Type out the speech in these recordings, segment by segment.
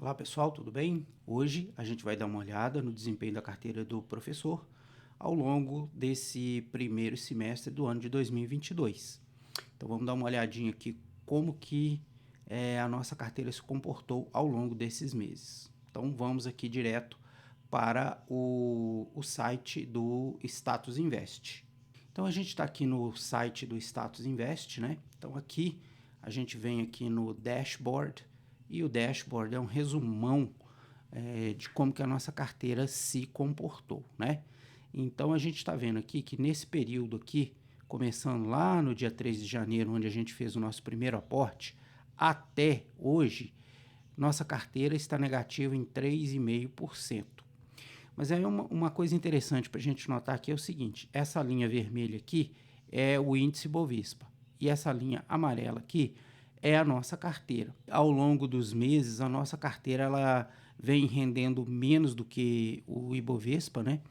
Olá pessoal, tudo bem? Hoje a gente vai dar uma olhada no desempenho da carteira do professor ao longo desse primeiro semestre do ano de 2022. Então vamos dar uma olhadinha aqui como que a nossa carteira se comportou ao longo desses meses. Então vamos aqui direto para o site do Status Invest. Então a gente está aqui no site do Status Invest, né? Então aqui a gente vem aqui no dashboard e o dashboard é um resumão de como que a nossa carteira se comportou, né? Então a gente está vendo aqui que nesse período aqui, começando lá no dia 3 de janeiro, onde a gente fez o nosso primeiro aporte, até hoje, nossa carteira está negativa em 3,5%. Mas aí uma coisa interessante para a gente notar aqui é o seguinte: essa linha vermelha aqui é o índice Bovespa e essa linha amarela aqui é a nossa carteira. Ao longo dos meses, a nossa carteira ela vem rendendo menos do que o Ibovespa, né?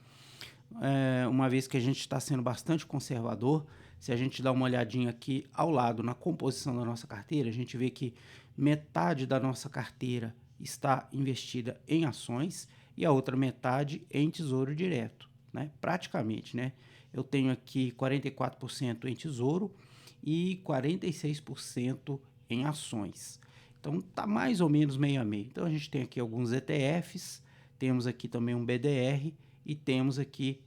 Uma vez que a gente está sendo bastante conservador. Se a gente dá uma olhadinha aqui ao lado na composição da nossa carteira, a gente vê que metade da nossa carteira está investida em ações e a outra metade em tesouro direto, né? Praticamente, né? Eu tenho aqui 44% em tesouro e 46% em ações. Então tá mais ou menos meio a meio. Então a gente tem aqui alguns ETFs, temos aqui também um BDR e temos aqui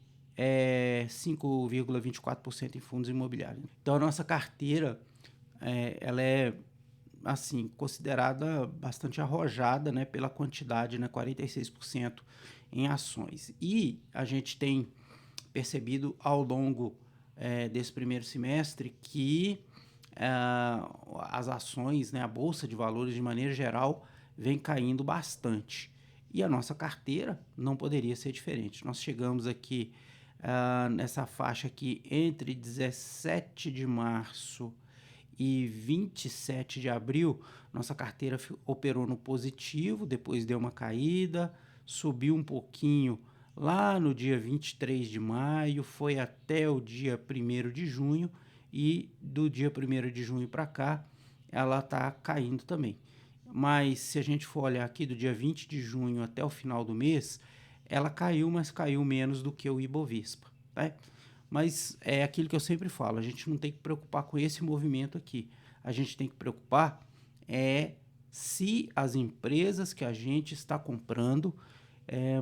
5,24% em fundos imobiliários. Então a nossa carteira ela é assim considerada bastante arrojada, né, pela quantidade, né, 46% em ações. E a gente tem percebido ao longo desse primeiro semestre que as ações, né, a bolsa de valores de maneira geral vem caindo bastante. E a nossa carteira não poderia ser diferente. Nós chegamos aqui nessa faixa aqui entre 17 de março e 27 de abril, nossa carteira operou no positivo, depois deu uma caída, subiu um pouquinho lá no dia 23 de maio, foi até o dia 1º de junho e do dia 1º de junho para cá ela está caindo também. Mas se a gente for olhar aqui do dia 20 de junho até o final do mês, ela caiu, mas caiu menos do que o Ibovespa, né? Mas é aquilo que eu sempre falo, a gente não tem que preocupar com esse movimento aqui. A gente tem que preocupar se as empresas que a gente está comprando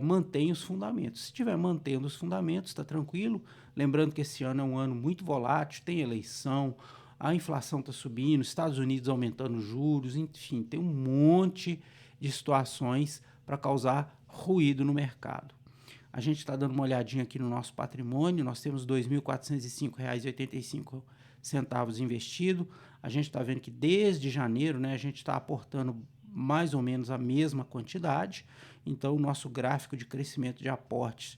mantêm os fundamentos. Se estiver mantendo os fundamentos, está tranquilo. Lembrando que esse ano é um ano muito volátil, tem eleição, a inflação está subindo, Estados Unidos aumentando os juros, enfim, tem um monte de situações para causar ruído no mercado. A gente está dando uma olhadinha aqui no nosso patrimônio, nós temos R$ 2.405,85 investido. A gente está vendo que desde janeiro, né, a gente está aportando mais ou menos a mesma quantidade. Então, o nosso gráfico de crescimento de aportes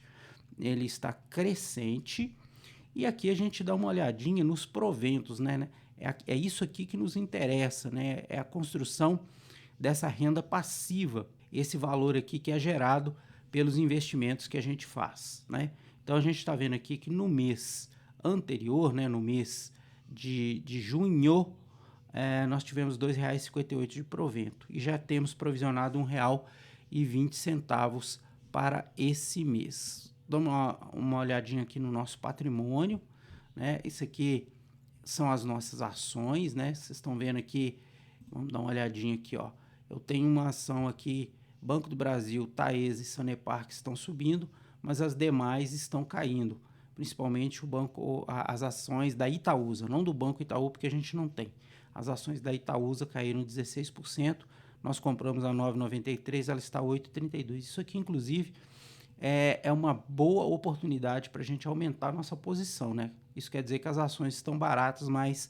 ele está crescente. E aqui a gente dá uma olhadinha nos proventos, né? É isso aqui que nos interessa, né? É a construção dessa renda passiva, esse valor aqui que é gerado pelos investimentos que a gente faz, né? Então a gente está vendo aqui que no mês anterior, né, no mês de junho, nós tivemos R$ 2,58 de provento e já temos provisionado R$ 1,20 para esse mês. Dá uma olhadinha aqui no nosso patrimônio, né? Isso aqui são as nossas ações, né? Vocês estão vendo aqui, vamos dar uma olhadinha aqui, ó. Eu tenho uma ação aqui, Banco do Brasil, Taesa e Sanepar, que estão subindo, mas as demais estão caindo, principalmente as ações da Itaúsa, não do Banco Itaú, porque a gente não tem. As ações da Itaúsa caíram 16%, nós compramos a 9,93, ela está a 8,32. Isso aqui, inclusive, é uma boa oportunidade para a gente aumentar a nossa posição, né? Isso quer dizer que as ações estão baratas, mas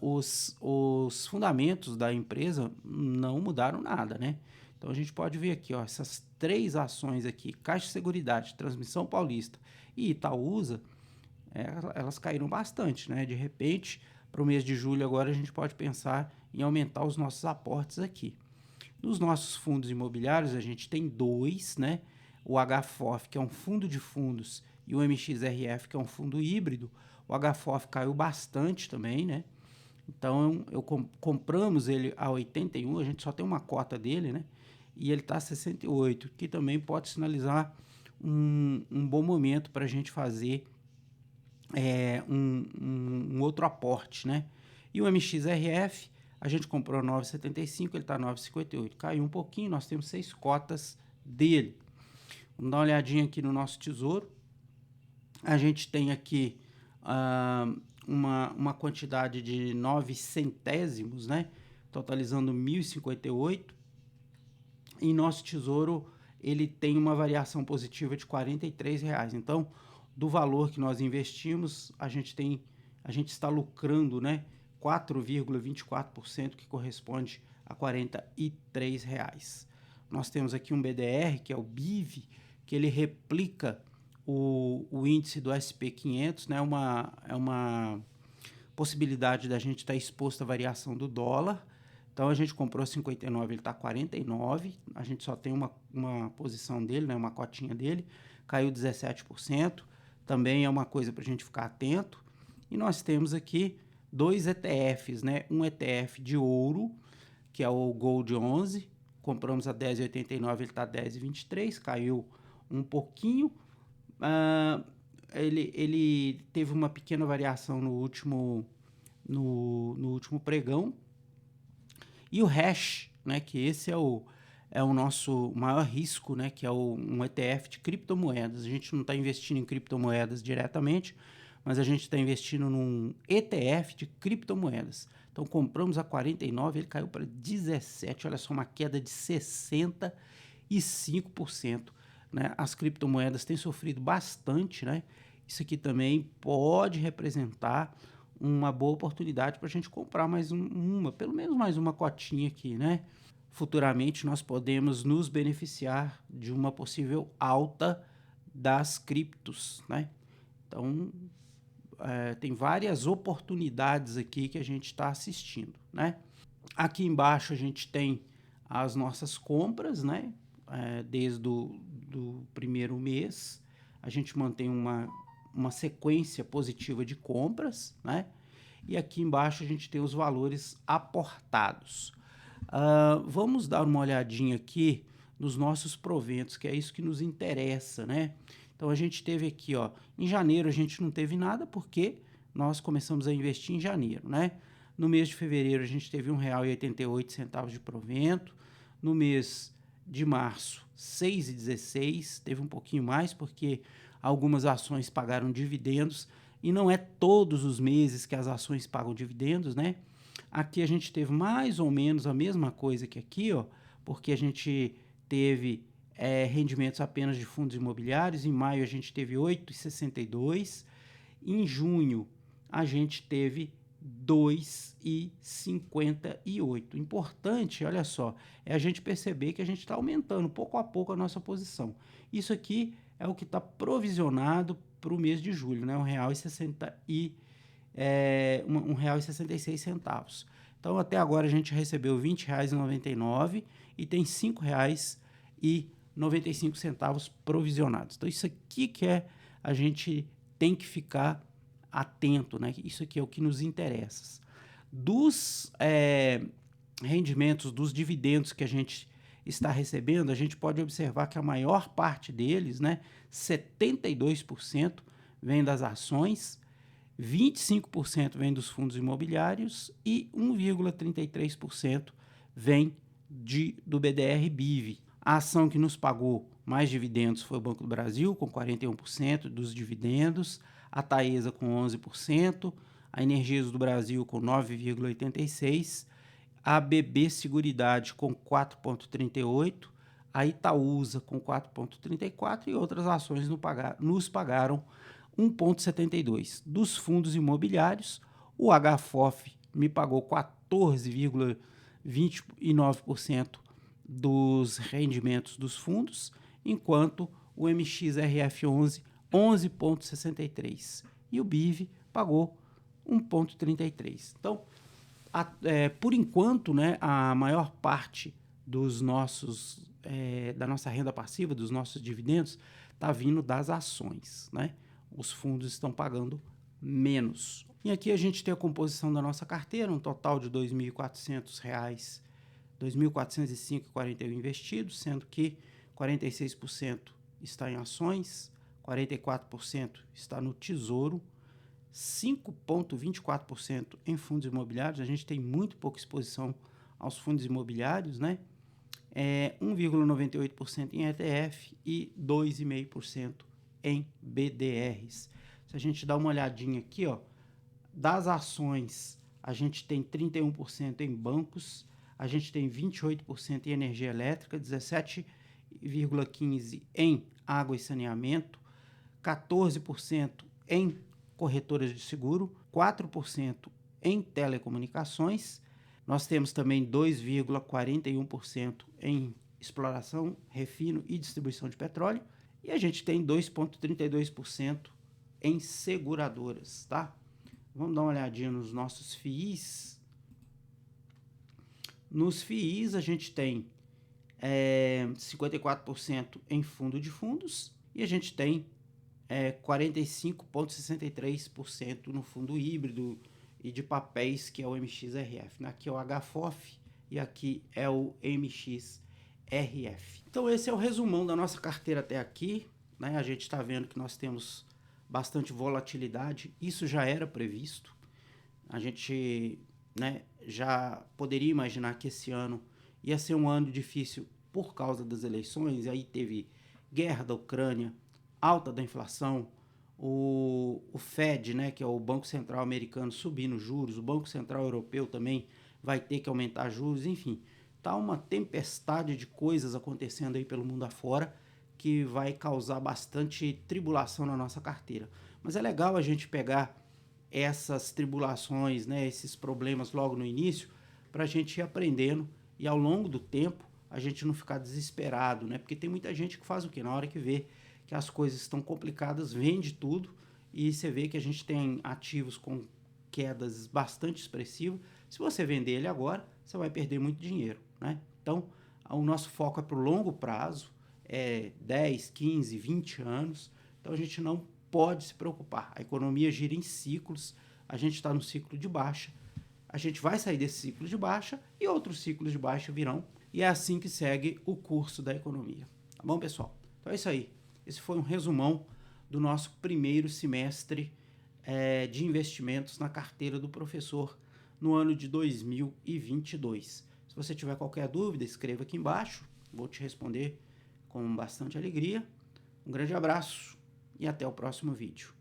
os fundamentos da empresa não mudaram nada, né? Então a gente pode ver aqui, ó, essas três ações aqui, Caixa de Seguridade, Transmissão Paulista e Itaúsa, elas caíram bastante, né? De repente, para o mês de julho agora a gente pode pensar em aumentar os nossos aportes aqui. Nos nossos fundos imobiliários a gente tem dois, né? O HFOF, que é um fundo de fundos, e o MXRF, que é um fundo híbrido. O HFOF caiu bastante também, né? Então, compramos ele a 81, a gente só tem uma cota dele, né? E ele está a 68, que também pode sinalizar um bom momento para a gente fazer um outro aporte, né? E o MXRF, a gente comprou 9,75, ele está 9,58. Caiu um pouquinho, nós temos 6 cotas dele. Vamos dar uma olhadinha aqui no nosso tesouro. A gente tem aqui uma quantidade de 9 centésimos, né? Totalizando 1.058. E nosso tesouro, ele tem uma variação positiva de R$43. Então, do valor que nós investimos, a gente está lucrando, né, 4,24%, que corresponde a R$43. Nós temos aqui um BDR, que é o BIV, que ele replica o índice do SP500, né, é uma possibilidade da gente estar exposto à variação do dólar. Então, a gente comprou 59, ele está 49, a gente só tem uma posição dele, né, uma cotinha dele, caiu 17%, também é uma coisa para a gente ficar atento. E nós temos aqui 2 ETFs, né, um ETF de ouro, que é o Gold 11, compramos a 10,89, ele está 10,23, caiu um pouquinho. Ele teve uma pequena variação no último pregão. E o hash, né, que esse é o nosso maior risco, né, que é um ETF de criptomoedas. A gente não está investindo em criptomoedas diretamente, mas a gente está investindo num ETF de criptomoedas. Então, compramos a 49, ele caiu para 17, olha só, uma queda de 65%. Né? As criptomoedas têm sofrido bastante, né? Isso aqui também pode representar uma boa oportunidade para a gente comprar pelo menos mais uma cotinha aqui, né? Futuramente nós podemos nos beneficiar de uma possível alta das criptos, né? Então, tem várias oportunidades aqui que a gente está assistindo, né? Aqui embaixo a gente tem as nossas compras, né? Desde do primeiro mês, a gente mantém uma sequência positiva de compras, né? E aqui embaixo a gente tem os valores aportados. Vamos dar uma olhadinha aqui nos nossos proventos, que é isso que nos interessa, né? Então, a gente teve aqui, ó, em janeiro a gente não teve nada porque nós começamos a investir em janeiro, né? No mês de fevereiro a gente teve R$1,88 de provento. No mês de março, R$6,16, teve um pouquinho mais porque algumas ações pagaram dividendos e não é todos os meses que as ações pagam dividendos, né? Aqui a gente teve mais ou menos a mesma coisa que aqui, ó, porque a gente teve rendimentos apenas de fundos imobiliários. Em maio a gente teve 8,62, em junho a gente teve 2,58. Importante, olha só, é a gente perceber que a gente está aumentando pouco a pouco a nossa posição. Isso aqui é o que está provisionado para o mês de julho, né? R$1,66. Então, até agora a gente recebeu R$20,99 e tem R$5,95 provisionados. Então, isso aqui que a gente tem que ficar atento, né? Isso aqui é o que nos interessa. Dos rendimentos, dos dividendos que a gente está recebendo, a gente pode observar que a maior parte deles, né, 72% vem das ações, 25% vem dos fundos imobiliários e 1,33% vem do BDR BIV. A ação que nos pagou mais dividendos foi o Banco do Brasil, com 41% dos dividendos, a Taesa com 11%, a Energias do Brasil com 9,86%, a BB Seguridade com 4,38%, a Itaúsa com 4,34% e outras ações nos pagaram 1,72%. Dos fundos imobiliários, o HFOF me pagou 14,29% dos rendimentos dos fundos, enquanto o MXRF11, 11,63%. E o BIV pagou 1,33%. Então, por enquanto, né, a maior parte dos da nossa renda passiva, dos nossos dividendos, está vindo das ações, né? Os fundos estão pagando menos. E aqui a gente tem a composição da nossa carteira, um total de R$ 2.400, R$ 2.405,41 investidos, sendo que 46% está em ações, 44% está no Tesouro, 5,24% em fundos imobiliários. A gente tem muito pouca exposição aos fundos imobiliários, né? 1,98% em ETF e 2,5% em BDRs. Se a gente dá uma olhadinha aqui, ó, das ações, a gente tem 31% em bancos, a gente tem 28% em energia elétrica, 17,15% em água e saneamento, 14% em corretoras de seguro, 4% em telecomunicações. Nós temos também 2,41% em exploração, refino e distribuição de petróleo. E a gente tem 2,32% em seguradoras, tá? Vamos dar uma olhadinha nos nossos FIIs. Nos FIIs a gente tem 54% em fundo de fundos e a gente tem 45,63% no fundo híbrido e de papéis, que é o MXRF. Aqui é o HFOF e aqui é o MXRF. Então esse é o resumão da nossa carteira até aqui, né? A gente está vendo que nós temos bastante volatilidade, isso já era previsto. A gente, né, já poderia imaginar que esse ano ia ser um ano difícil por causa das eleições, e aí teve guerra da Ucrânia, alta da inflação, o Fed, né, que é o Banco Central americano, subindo juros, o Banco Central Europeu também vai ter que aumentar juros, enfim, tá uma tempestade de coisas acontecendo aí pelo mundo afora que vai causar bastante tribulação na nossa carteira. Mas é legal a gente pegar essas tribulações, né, esses problemas logo no início, para a gente ir aprendendo e ao longo do tempo a gente não ficar desesperado, né? Porque tem muita gente que faz o quê? Na hora que vê que as coisas estão complicadas, vende tudo e você vê que a gente tem ativos com quedas bastante expressivas. Se você vender ele agora, você vai perder muito dinheiro, né? Então, o nosso foco é para o longo prazo, 10, 15, 20 anos. Então, a gente não pode se preocupar. A economia gira em ciclos, a gente está no ciclo de baixa, a gente vai sair desse ciclo de baixa e outros ciclos de baixa virão. E é assim que segue o curso da economia. Tá bom, pessoal? Então é isso aí. Esse foi um resumão do nosso primeiro semestre de investimentos na carteira do professor no ano de 2022. Se você tiver qualquer dúvida, escreva aqui embaixo. Vou te responder com bastante alegria. Um grande abraço e até o próximo vídeo.